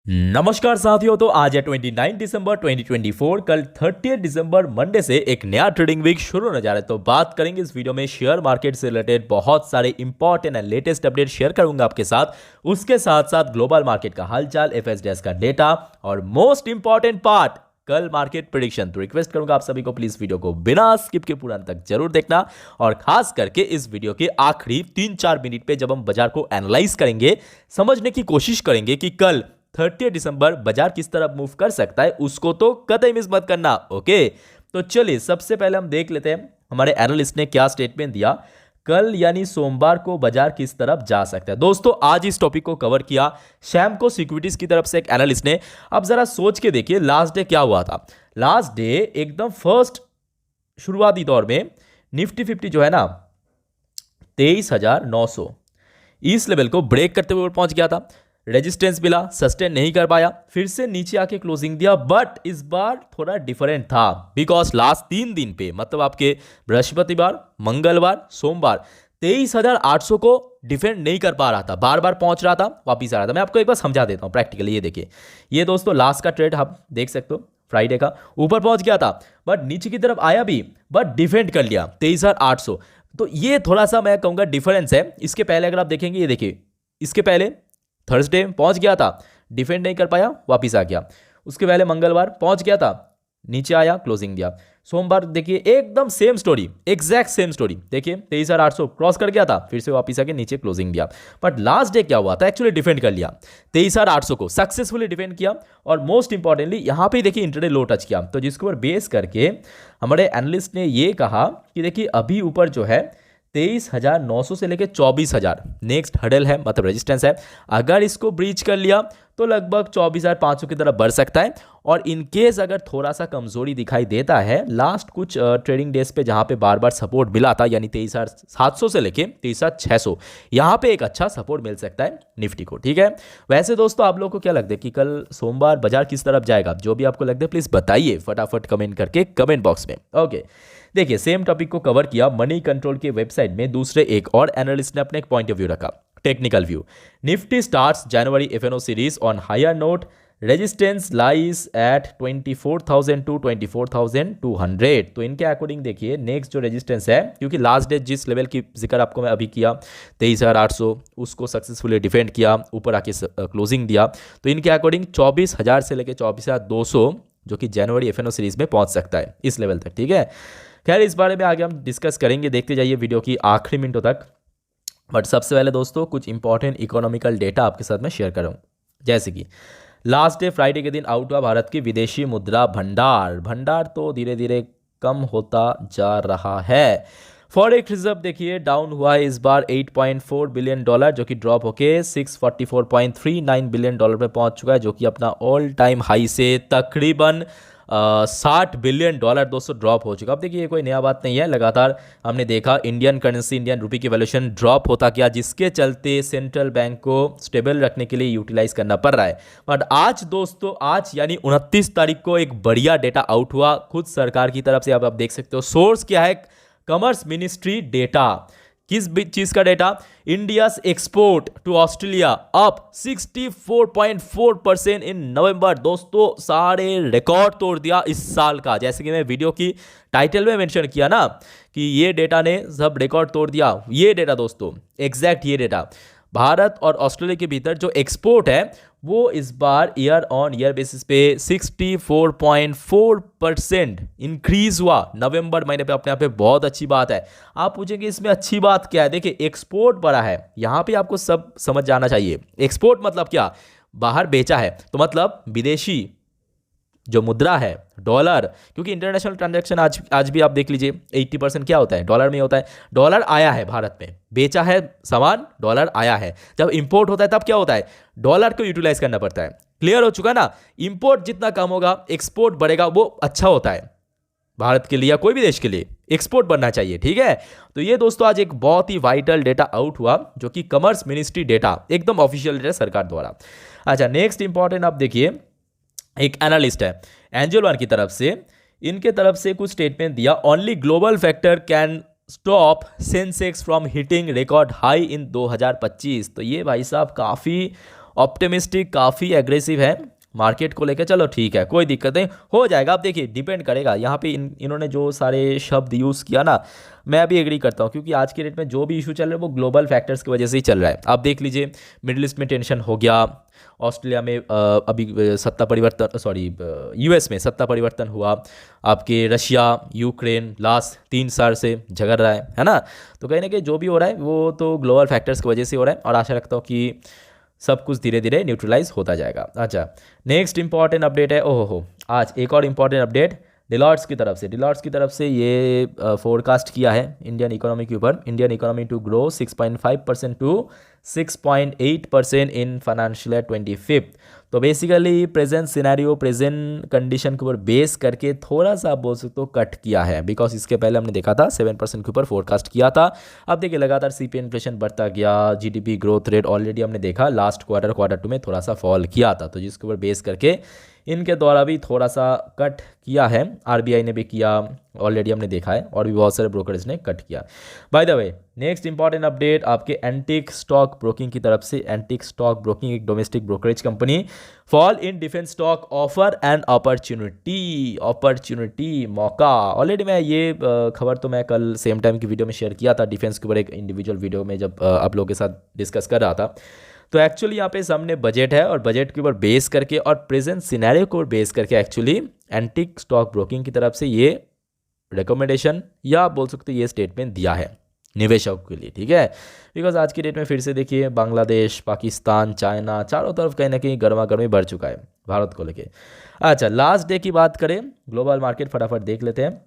नमस्कार साथियों। तो आज है 29 दिसंबर 2024। कल 30 दिसंबर मंडे से एक नया ट्रेडिंग वीक शुरू होने जा रहा है। तो बात करेंगे इस वीडियो में शेयर मार्केट से रिलेटेड बहुत सारे important and latest update share करूंगा आपके साथ। उसके साथ साथ ग्लोबल मार्केट का हालचाल, एफएसडीएस का डेटा और मोस्ट इंपॉर्टेंट पार्ट कल मार्केट प्रेडिक्शन। तो रिक्वेस्ट करूंगा आप सभी को प्लीज वीडियो को बिना स्किप के पूरा अंत तक जरूर देखना, और खास करके इस वीडियो के आखिरी 3-4 मिनट पे जब हम बाजार को एनालाइज करेंगे, समझने की कोशिश करेंगे कि कल 30 दिसंबर बाजार किस तरह मूव कर सकता है, उसको तो कतई मिस मत करना। ओके, तो चलिए सबसे पहले हम देख लेते हैं हमारे एनालिस्ट ने क्या स्टेटमेंट दिया कल यानी सोमवार को बाजार किस तरफ जा सकता है। दोस्तों आज इस टॉपिक को कवर किया शैम को सिक्योरिटीज की तरफ से एक एनालिस्ट ने। अब जरा सोच के देखिए लास्ट डे क्या हुआ था। लास्ट डे एकदम फर्स्ट शुरुआती दौर में निफ्टी 50 जो है ना 23,900 इस लेवल को ब्रेक करते हुए पहुंच गया था। रेजिस्टेंस मिला, सस्टेन नहीं कर पाया, फिर से नीचे आके क्लोजिंग दिया। बट इस बार थोड़ा डिफरेंट था बिकॉज लास्ट 3 दिन पे मतलब आपके बृहस्पतिवार, मंगलवार, सोमवार 23,800 को डिफेंड नहीं कर पा रहा था, बार बार पहुंच रहा था, वापिस आ रहा था। मैं आपको एक बार समझा देता हूं प्रैक्टिकली। ये देखिए, ये दोस्तों लास्ट का ट्रेड आप देख सकते हो, फ्राइडे का ऊपर पहुंच गया था बट नीचे की तरफ आया भी, बट डिफेंड कर लिया 23,800। तो ये थोड़ा सा मैं कहूंगा डिफरेंस है। इसके पहले अगर आप देखेंगे, ये देखिए, इसके पहले थर्सडे पहुंच गया था, डिफेंड नहीं कर पाया, वापिस आ गया। उसके पहले मंगलवार पहुंच गया था, नीचे आया, क्लोजिंग दिया। सोमवार देखिए एकदम same story, exact same story. देखिए 23,800 क्रॉस कर गया था, फिर से वापिस आके नीचे क्लोजिंग दिया। बट लास्ट डे क्या हुआ था, एक्चुअली डिफेंड कर लिया 23,800 को, सक्सेसफुली डिफेंड किया। और मोस्ट इंपॉर्टेंटली यहां पे देखिए इंट्राडे लो टच किया। तो जिसके ऊपर बेस करके हमारे एनालिस्ट ने ये कहा कि देखिए अभी ऊपर जो है 23,900 से लेकर 24,000 नेक्स्ट हडल है, मतलब रेजिस्टेंस है। अगर इसको ब्रीच कर लिया तो लगभग 24,500 की तरफ बढ़ सकता है। और इनकेस अगर थोड़ा सा कमजोरी दिखाई देता है लास्ट कुछ ट्रेडिंग डेज पे, जहां पे बार बार सपोर्ट मिला था, यानी 23,700 से लेके 23,600, यहां पे एक अच्छा सपोर्ट मिल सकता है निफ्टी को। ठीक है, वैसे दोस्तों आप लोगों को क्या लगता है कि कल सोमवार बाजार किस तरफ जाएगा? जो भी आपको लगता है प्लीज बताइए फटाफट कमेंट करके कमेंट बॉक्स में। ओके, देखिए सेम टॉपिक को कवर किया मनी कंट्रोल के वेबसाइट में। दूसरे एक और एनालिस्ट ने अपने एक पॉइंट ऑफ व्यू रखा, technical view. Nifty starts January FNO series on higher note, resistance lies at 24,000 to 24,200। तो इनके अकॉर्डिंग देखिए नेक्स्ट जो रेजिस्टेंस है, क्योंकि लास्ट डे जिस लेवल की जिक्र आपको मैं अभी किया 23,800, उसको सक्सेसफुली डिफेंड किया, ऊपर आके क्लोजिंग दिया। तो इनके अकॉर्डिंग 24,000 से लेकर 24,200 जो कि जनवरी एफएनओ सीरीज में पहुंच सकता है इस लेवल तक। ठीक है, खैर इस बारे में आगे हम डिस्कस करेंगे, देखते जाइए वीडियो की आखिरी मिनटों तक। बट सबसे पहले दोस्तों कुछ इंपॉर्टेंट इकोनॉमिकल डेटा आपके साथ मैं शेयर करूँ। जैसे कि लास्ट डे फ्राइडे के दिन आउट हुआ भारत की विदेशी मुद्रा भंडार तो धीरे धीरे कम होता जा रहा है। फॉरेक्स रिजर्व देखिए डाउन हुआ है इस बार 8.4 बिलियन डॉलर, जो कि ड्रॉप होके 644.39 बिलियन डॉलर पे पहुंच चुका है, जो कि अपना ऑल टाइम हाई से तकरीबन 60 बिलियन डॉलर दोस्तों ड्रॉप हो चुका। अब देखिए ये कोई नया बात नहीं है, लगातार हमने देखा इंडियन करेंसी, इंडियन रुपी की वैल्यूएशन ड्रॉप होता गया, जिसके चलते सेंट्रल बैंक को स्टेबल रखने के लिए यूटिलाइज करना पड़ रहा है। बट आज दोस्तों, आज यानी 29 तारीख को एक बढ़िया डेटा आउट हुआ खुद सरकार की तरफ से। अब आप देख सकते हो सोर्स क्या है, कॉमर्स मिनिस्ट्री डेटा। किस चीज का data? India's export to Australia up 64.4% in November. दोस्तों सारे रिकॉर्ड तोड़ दिया इस साल का। जैसे कि मैं वीडियो की टाइटल में मेंशन किया ना कि ये डेटा ने सब रिकॉर्ड तोड़ दिया। ये डेटा दोस्तों, एग्जैक्ट ये डेटा, भारत और ऑस्ट्रेलिया के भीतर जो एक्सपोर्ट है वो इस बार ईयर ऑन ईयर बेसिस पे 64.4% इंक्रीज हुआ नवंबर महीने पे। अपने आप पे बहुत अच्छी बात है। आप पूछेंगे इसमें अच्छी बात क्या है? देखिए एक्सपोर्ट बढ़ा है, यहां पे आपको सब समझ जाना चाहिए। एक्सपोर्ट मतलब क्या? बाहर बेचा है, तो मतलब विदेशी जो मुद्रा है डॉलर, क्योंकि इंटरनेशनल ट्रांजैक्शन आज भी आप देख लीजिए 80% क्या होता है, डॉलर में होता है। डॉलर आया है भारत में, बेचा है सामान, डॉलर आया है। जब इंपोर्ट होता है तब क्या होता है? डॉलर को यूटिलाइज करना पड़ता है। क्लियर हो चुका ना? इंपोर्ट जितना कम होगा एक्सपोर्ट बढ़ेगा, वो अच्छा होता है भारत के लिए या कोई भी देश के लिए। एक्सपोर्ट बढ़ना चाहिए। ठीक है, तो ये दोस्तों आज एक बहुत ही वाइटल डेटा आउट हुआ, जो कि कॉमर्स मिनिस्ट्री डेटा, एकदम ऑफिशियल डेटा सरकार द्वारा। अच्छा, नेक्स्ट इंपॉर्टेंट आप देखिए, एक एनालिस्ट है एंजल वन की तरफ से, इनके तरफ से कुछ स्टेटमेंट दिया। Only global factor can stop Sensex from hitting record high in 2025। तो ये भाई साहब काफ़ी ऑप्टिमिस्टिक, काफ़ी एग्रेसिव है मार्केट को लेकर। चलो ठीक है, कोई दिक्कत नहीं, हो जाएगा। आप देखिए डिपेंड करेगा यहाँ पे इन्होंने जो सारे शब्द यूज़ किया ना, मैं भी एग्री करता हूँ, क्योंकि आज के डेट में जो भी इशू चल रहा है वो ग्लोबल फैक्टर्स की वजह से ही चल रहा है। आप देख लीजिए, मिडिल ईस्ट में टेंशन हो गया, ऑस्ट्रेलिया में अभी सत्ता परिवर्तन, सॉरी यूएस में सत्ता परिवर्तन हुआ, आपके रशिया यूक्रेन लास्ट 3 साल से झगड़ रहा है ना। तो कहीं ना कहीं जो भी हो रहा है वो तो ग्लोबल फैक्टर्स की वजह से हो रहा है, और आशा रखता हूँ कि सब कुछ धीरे धीरे न्यूट्रलाइज होता जाएगा। अच्छा, नेक्स्ट इंपॉर्टेंट अपडेट है, ओहो हो, आज एक और इम्पॉर्टेंट अपडेट डिलॉट्स की तरफ से ये फोरकास्ट किया है इंडियन इकोनॉमी के ऊपर, Indian economy to grow 6.5% to 6.8% in financial year 25। तो basically present scenario, present condition के ऊपर बेस करके थोड़ा सा आप बोल सकते हो कट किया है, बिकॉज इसके पहले हमने देखा था 7% के ऊपर फोरकास्ट किया था। अब देखिए लगातार सीपीआई इन्फ्लेशन बढ़ता गया, जीडीपी ग्रोथ रेट ऑलरेडी हमने देखा लास्ट क्वार्टर 2 में थोड़ा सा फॉल किया था, तो जिसके ऊपर बेस करके इनके द्वारा भी थोड़ा सा कट किया है, आरबीआई ने भी किया, ऑलरेडी हमने देखा है, और भी बहुत सारे ब्रोकरेज ने कट किया। By the way, next important update आपके एंटिक स्टॉक ब्रोकिंग की तरफ से। एंटिक स्टॉक ब्रोकिंग एक domestic brokerage company, fall in defence stock offer and opportunity मौका। ऑलरेडी मैं ये खबर तो मैं कल सेम टाइम की वीडियो में शेयर किया था, डिफेंस के ऊपर एक इंडिविजुअल वीडियो में जब आप लोगों के साथ डिस्कस कर रहा था। तो एक्चुअली यहाँ पे सामने बजट है, और बजट के ऊपर बेस करके और प्रेजेंट सिनेरियो को बेस करके एक्चुअली एंटिक स्टॉक ब्रोकिंग की तरफ से ये रिकमेंडेशन या आप बोल सकते हो ये स्टेटमेंट दिया है निवेशकों के लिए, ठीक है। बिकॉज आज की डेट में फिर से देखिए बांग्लादेश, पाकिस्तान, चाइना, चारों तरफ कहीं ना कहीं गर्मा गर्मी बढ़ चुका है भारत को लेके। अच्छा, लास्ट डे की बात करें, ग्लोबल मार्केट फटाफट देख लेते हैं।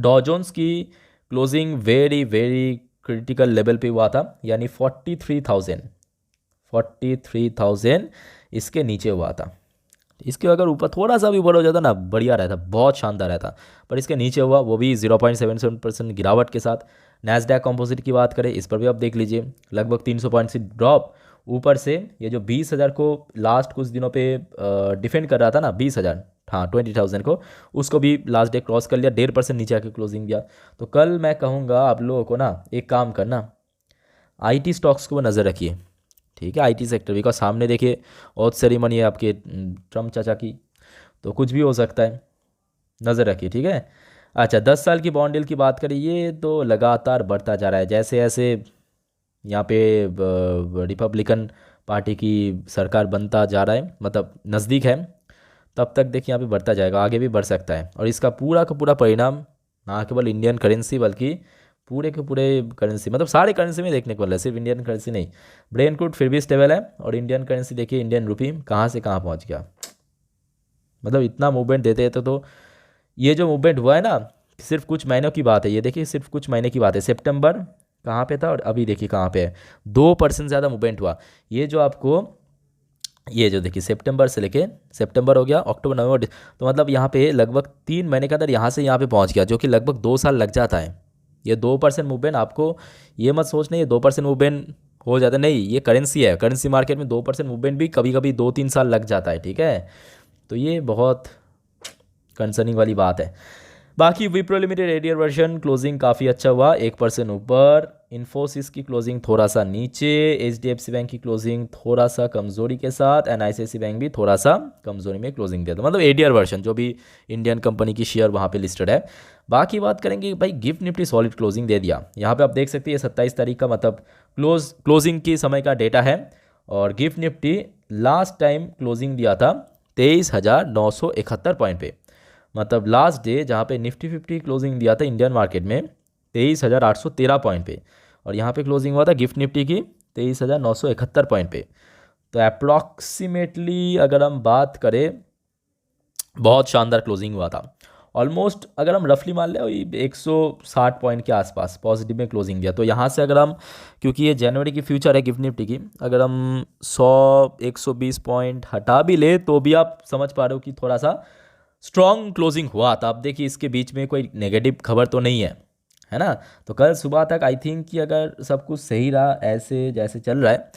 डॉ जोन्स की closing very very critical level पे हुआ था, यानी 43,000 इसके नीचे हुआ था। इसके अगर ऊपर थोड़ा सा भी ऊपर हो जाता ना, बढ़िया रहता, बहुत शानदार रहता, पर इसके नीचे हुआ, वो भी 0.77% गिरावट के साथ। नैस्डैक कंपोजिट की बात करें, इस पर भी आप देख लीजिए लगभग 300 पॉइंट से ड्रॉप। ऊपर से ये जो 20,000 को लास्ट कुछ दिनों पे डिफेंड कर रहा था ना, 20,000, हाँ 20,000 को, उसको भी लास्ट डे क्रॉस कर लिया, 1.5% नीचे आके क्लोजिंग दिया। तो कल मैं कहूँगा आप लोगों को ना एक काम करना, आईटी स्टॉक्स को नज़र रखिए, ठीक है, आईटी सेक्टर, बिकॉज सामने देखिए ओथ सेरेमनी है आपके ट्रम्प चाचा की, तो कुछ भी हो सकता है, नज़र रखिए, ठीक है। अच्छा, 10 साल की बॉन्ड डील की बात करें, ये तो लगातार बढ़ता जा रहा है, जैसे जैसे यहाँ पे रिपब्लिकन पार्टी की सरकार बनता जा रहा है, मतलब नज़दीक है, तब तक देखिए यहाँ पे बढ़ता जाएगा, आगे भी बढ़ सकता है। और इसका पूरा का पूरा परिणाम ना केवल इंडियन करेंसी बल्कि पूरे के पूरे करेंसी, मतलब सारे करेंसी में देखने को मिला है, सिर्फ इंडियन करेंसी नहीं। ब्रेन क्रूड फिर भी स्टेबल है, और इंडियन करेंसी देखिए, इंडियन रुपी कहाँ से कहाँ पहुँच गया, मतलब इतना मूवमेंट देते थे। तो ये जो मूवमेंट हुआ है ना, सिर्फ कुछ महीनों की बात है, ये देखिए सिर्फ कुछ महीने की बात है। सितंबर कहाँ पे था और अभी देखिए कहाँ पे है, 2% ज़्यादा मूवमेंट हुआ। ये जो आपको, ये जो देखिए सितंबर से लेके, सितंबर हो गया, अक्टूबर, नवंबर, तो मतलब यहाँ पे लगभग 3 महीने के अंदर यहाँ से यहाँ पे पहुँच गया, जो कि लगभग 2 साल लग जाता है। ये 2% मूवमेंट, आपको ये मत सोचना ये 2% मूवमेंट हो जाता नहीं, ये करेंसी है, करेंसी मार्केट में 2% मूवमेंट भी कभी कभी 2-3 साल लग जाता है, ठीक है। तो ये बहुत कंसर्निंग वाली बात है। बाकी Wipro limited adhere version closing काफ़ी अच्छा हुआ, 1% ऊपर। इन्फोसिस की क्लोजिंग थोड़ा सा नीचे, एचडीएफसी बैंक की क्लोजिंग थोड़ा सा कमजोरी के साथ, एंड आईसीआईसीआई बैंक भी थोड़ा सा कमजोरी में क्लोजिंग दिया था, मतलब एडियर वर्जन जो भी इंडियन कंपनी की शेयर वहाँ पे लिस्टेड है। बाकी बात करेंगे भाई, गिफ्ट निफ्टी सॉलिड क्लोजिंग दे दिया, यहाँ पे आप देख सकते हैं 27 तारीख का मतलब क्लोजिंग की समय का डेटा है, और gift Nifty last time closing दिया था 23,971 पॉइंट पे, मतलब लास्ट डे जहाँ पे निफ्टी 50 क्लोजिंग दिया था इंडियन मार्केट में 23,813 पॉइंट पे, और यहाँ पे क्लोजिंग हुआ था गिफ्ट निफ्टी की 23,971 पॉइंट पे। तो अप्रॉक्सीमेटली अगर हम बात करें, बहुत शानदार क्लोजिंग हुआ था, ऑलमोस्ट अगर हम रफली मान लें 160 पॉइंट के आसपास पॉजिटिव में क्लोजिंग दिया। तो यहाँ से अगर हम, क्योंकि ये जनवरी की फ्यूचर है गिफ्ट निफ्टी की, अगर हम 100-120 पॉइंट हटा भी ले तो भी आप समझ पा रहे हो कि थोड़ा सा स्ट्रॉन्ग क्लोजिंग हुआ था। अब देखिए इसके बीच में कोई नेगेटिव खबर तो नहीं है ना। तो कल सुबह तक आई थिंक कि अगर सब कुछ सही रहा ऐसे जैसे चल रहा है,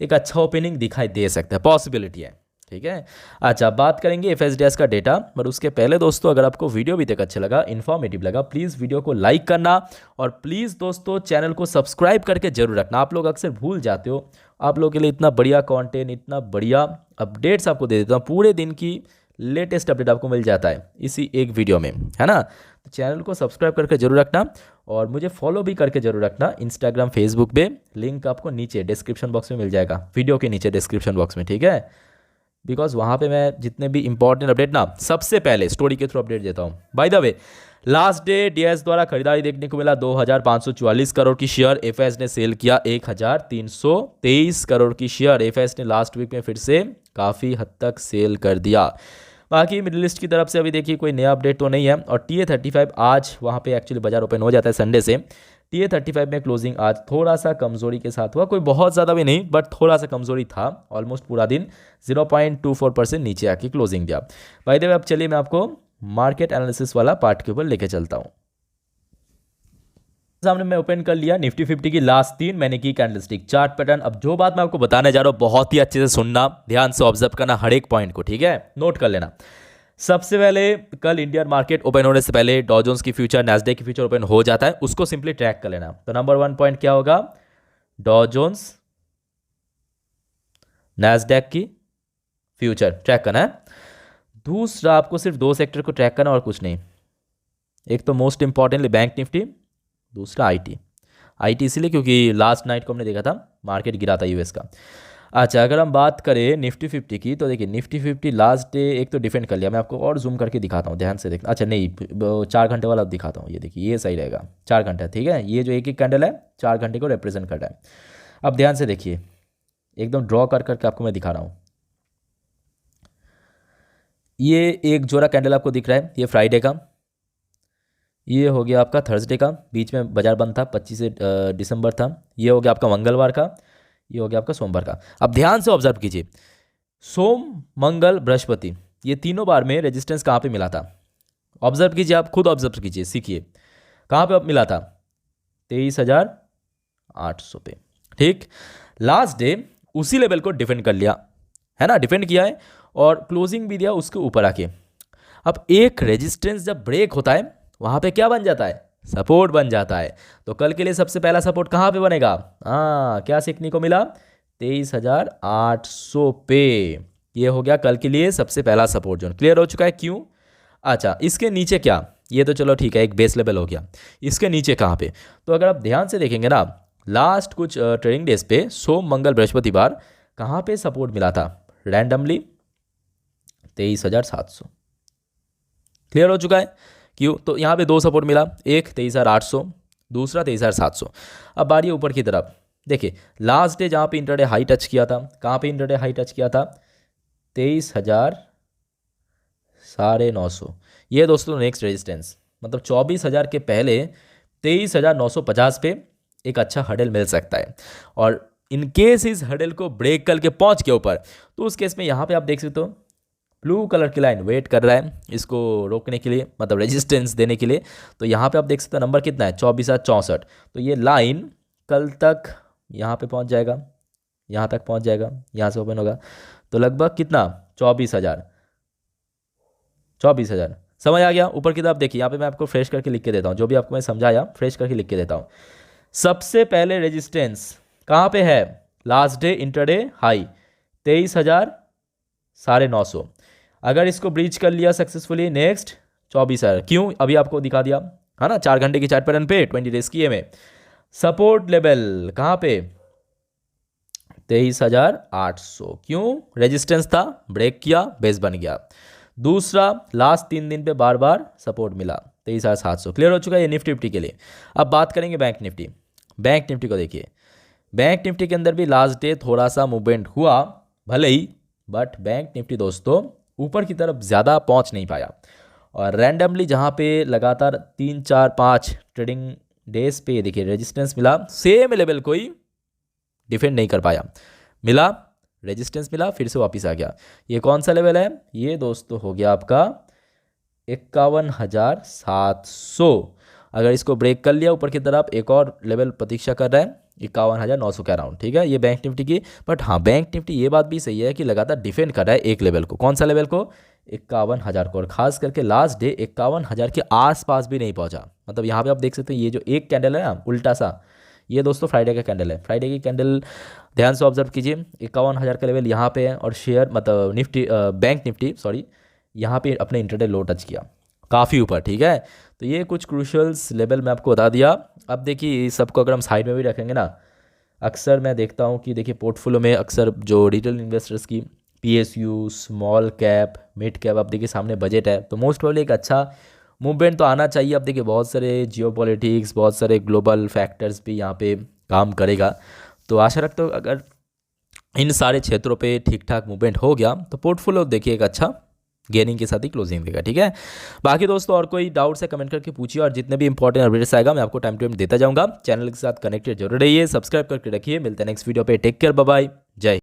एक अच्छा ओपनिंग दिखाई दे सकता है, पॉसिबिलिटी है, ठीक है। अच्छा, बात करेंगे एफएसडीएस का डेटा, पर उसके पहले दोस्तों अगर आपको वीडियो भी तक अच्छा लगा, इन्फॉर्मेटिव लगा, प्लीज़ वीडियो को लाइक करना, और प्लीज़ दोस्तों चैनल को सब्सक्राइब करके जरूर रखना। आप लोग अक्सर भूल जाते हो, आप लोगों के लिए इतना बढ़िया कंटेंट, इतना बढ़िया अपडेट्स आपको दे देता हूँ। पूरे दिन की लेटेस्ट अपडेट आपको मिल जाता है इसी एक वीडियो में, है ना। तो चैनल को सब्सक्राइब करके जरूर रखना और मुझे फॉलो भी करके जरूर रखना इंस्टाग्राम, फेसबुक पे। लिंक आपको नीचे डिस्क्रिप्शन बॉक्स में मिल जाएगा, वीडियो के नीचे डिस्क्रिप्शन बॉक्स में, ठीक है। बिकॉज वहाँ पे मैं जितने भी इंपॉर्टेंट अपडेट ना सबसे पहले स्टोरी के थ्रू अपडेट देता हूँ। By the way, last day DS द्वारा खरीदारी देखने को मिला 2544 करोड़ की शेयर। एफएस ने सेल किया 1323 करोड़ की शेयर। एफएस ने लास्ट वीक में फिर से काफ़ी हद तक सेल कर दिया। बाकी मिडिल ईस्ट की तरफ से अभी देखिए कोई नया अपडेट तो नहीं है। और TA35 आज वहाँ पे एक्चुअली बाजार ओपन हो जाता है संडे से। TA35 में क्लोजिंग आज थोड़ा सा कमजोरी के साथ हुआ, कोई बहुत ज़्यादा भी नहीं बट थोड़ा सा कमजोरी था। ऑलमोस्ट पूरा दिन 0.24% नीचे आके क्लोजिंग दिया। बाय द वे, अब चलिए मैं आपको मार्केट एनालिसिस वाला पार्ट के ऊपर लेके चलता हूँ। सामने मैं ओपन कर लिया निफ्टी 50 की लास्ट 3 महीने की कैंडलस्टिक चार्ट पैटर्न। अब जो बात मैं आपको बताने जा रहा हूँ बहुत ही अच्छे से सुनना, ध्यान से ऑब्जर्व करना हर एक पॉइंट को, ठीक है, नोट कर लेना। सबसे पहले कल इंडियन मार्केट ओपन होने से पहले डॉ जोन्स की फ्यूचर, नैस्डैक की फ्यूचर ओपन हो जाता है, उसको सिंपली ट्रैक कर लेना। तो नंबर 1 पॉइंट क्या होगा, डॉ जोन्स नैस्डैक की फ्यूचर ट्रैक करना है। दूसरा आपको सिर्फ 2 सेक्टर को ट्रैक करना और कुछ नहीं। एक तो मोस्ट इंपॉर्टेंटली बैंक निफ्टी, दूसरा आईटी इसीलिए क्योंकि लास्ट नाइट को हमने देखा था मार्केट गिरा था यूएस का। अच्छा, अगर हम बात करें निफ्टी 50 की तो देखिए निफ्टी 50 लास्ट डे एक तो डिफेंड कर लिया। मैं आपको और जूम करके दिखाता हूँ, ध्यान से देखना। अच्छा नहीं, 4 घंटे वाला दिखाता हूँ। ये देखिए, ये सही रहेगा, 4 घंटा, ठीक है। ये जो एक एक कैंडल है 4 घंटे को रिप्रेजेंट कर रहा है। अब ध्यान से देखिए, एकदम ड्रॉ कर करके आपको मैं दिखा रहा हूँ। ये एक जोड़ा कैंडल आपको दिख रहा है, ये फ्राइडे का, ये हो गया आपका थर्सडे का, बीच में बाजार बंद था, 25 दिसंबर था। ये हो गया आपका मंगलवार का, ये हो गया आपका सोमवार का। अब ध्यान से ऑब्जर्व कीजिए, सोम, मंगल, बृहस्पति, ये तीनों बार में रेजिस्टेंस कहाँ पे मिला था। ऑब्जर्व कीजिए, आप खुद ऑब्जर्व कीजिए, सीखिए कहाँ पे मिला था, 23,800 पे, ठीक। लास्ट डे उसी लेवल को डिफेंड कर लिया है ना, डिफेंड किया है और क्लोजिंग भी दिया उसके ऊपर आके। अब एक रेजिस्टेंस जब ब्रेक होता है वहाँ पे क्या बन जाता है, सपोर्ट बन जाता है। तो कल के लिए सबसे पहला सपोर्ट कहाँ पे बनेगा, क्या सीखने को मिला, 23,800 पे। ये हो गया कल के लिए सबसे पहला सपोर्ट जोन, क्लियर हो चुका है। क्यों, अच्छा इसके नीचे क्या, ये तो चलो ठीक है, एक बेस लेवल हो गया। इसके नीचे कहाँ पे, तो अगर आप ध्यान से देखेंगे ना, लास्ट कुछ ट्रेडिंग डेज पे सोम, मंगल, बृहस्पतिवार कहाँ पे सपोर्ट मिला था, रैंडमली 23,700, क्लियर हो चुका है। क्यों, तो यहाँ पे 2 सपोर्ट मिला, एक 23,800, दूसरा 23,700। अब बारी ऊपर की तरफ देखिए, लास्ट डे जहाँ पे इंटरडे हाई टच किया था, कहाँ पे इंटरडे हाई टच किया था, 23,950। ये दोस्तों नेक्स्ट रेजिस्टेंस, मतलब 24,000 के पहले 23,950 पे एक अच्छा हडल मिल सकता है। और इन केस इस हडल को ब्रेक करके पहुँच के ऊपर, तो उस केस में यहाँ पे आप देख सकते हो ब्लू कलर की लाइन वेट कर रहा है इसको रोकने के लिए, मतलब रेजिस्टेंस देने के लिए। तो यहाँ पे आप देख सकते हो नंबर कितना है, 24,64। तो ये लाइन कल तक यहाँ पे पहुँच जाएगा, यहाँ तक पहुँच जाएगा, यहाँ से ओपन होगा तो लगभग कितना, 24,000 समझ आ गया। ऊपर की तरफ देखिए, यहाँ पे मैं आपको फ्रेश करके लिख के देता हूँ, जो भी आपको मैं समझाया फ्रेश करके लिख के देता हूँ। सबसे पहले रेजिस्टेंस कहाँ पे है, लास्ट डे इंटरडे हाई 23,950। अगर इसको ब्रीच कर लिया सक्सेसफुली, नेक्स्ट 24,000। क्यों, अभी आपको दिखा दिया है ना, 4 घंटे की चार्ट पैटर्न पे 20 डेज की में सपोर्ट लेवल कहाँ पे, 23,800। क्यों, रेजिस्टेंस था, ब्रेक किया, बेस बन गया। दूसरा, लास्ट 3 दिन पे बार बार सपोर्ट मिला, 23,700, क्लियर हो चुका है ये निफ्टी 50 के लिए। अब बात करेंगे बैंक निफ्टी। बैंक निफ्टी को देखिए, बैंक निफ्टी के अंदर भी लास्ट डे थोड़ा सा मूवमेंट हुआ भले ही, बट बैंक निफ्टी दोस्तों ऊपर की तरफ ज़्यादा पहुंच नहीं पाया। और रैंडमली जहां पे लगातार 3, 4, 5 ट्रेडिंग डेज पे देखिए रेजिस्टेंस मिला, सेम लेवल कोई डिफेंड नहीं कर पाया, मिला रेजिस्टेंस मिला, फिर से वापस आ गया। ये कौन सा लेवल है, ये दोस्तों हो गया आपका 51,700। अगर इसको ब्रेक कर लिया ऊपर की तरफ, एक और लेवल प्रतीक्षा कर रहा है 51,900 के अराउंड, ठीक है, ये बैंक निफ्टी की। बट हाँ, बैंक निफ्टी ये बात भी सही है कि लगातार डिफेंड कर रहा है एक लेवल को। कौन सा लेवल को, 51,000 को। और खास करके लास्ट डे 51,000 के आसपास भी नहीं पहुंचा। मतलब यहाँ पे आप देख सकते हैं, ये जो एक कैंडल है ना उल्टा सा, ये दोस्तों फ्राइडे का कैंडल है। फ्राइडे की कैंडल ध्यान से ऑब्जर्व कीजिए, 51,000 का लेवल यहाँ पे है और शेयर मतलब निफ्टी बैंक निफ्टी सॉरी यहाँ पे अपने इंटरडे लो टच किया काफ़ी ऊपर, ठीक है। तो ये कुछ क्रूशल्स लेवल मैं आपको बता दिया। अब देखिए इस सबको अगर हम साइड में भी रखेंगे ना, अक्सर मैं देखता हूँ कि देखिए पोर्टफोलियो में अक्सर जो रिटेल इन्वेस्टर्स की PSU small cap mid cap, अब देखिए सामने बजट है तो मोस्ट प्रोबेबली एक अच्छा मूवमेंट तो आना चाहिए। अब देखिए बहुत सारे जियोपॉलिटिक्स, बहुत सारे ग्लोबल फैक्टर्स भी यहाँ पे काम करेगा। तो आशा रखता हूँ अगर इन सारे क्षेत्रों पे ठीक ठाक मूवमेंट हो गया तो पोर्टफोलियो देखिए एक अच्छा गेनिंग के साथ ही क्लोजिंग देगा, ठीक है। बाकी दोस्तों और कोई डाउट्स है कमेंट करके पूछिए, और जितने भी इंपॉर्टेंट अपडेट्स आएगा मैं आपको टाइम टू टाइम देता जाऊंगा। चैनल के साथ कनेक्टेड जरूर रहिए, सब्सक्राइब करके रखिए। मिलते हैं नेक्स्ट वीडियो पे, टेक केयर, बाय बाय।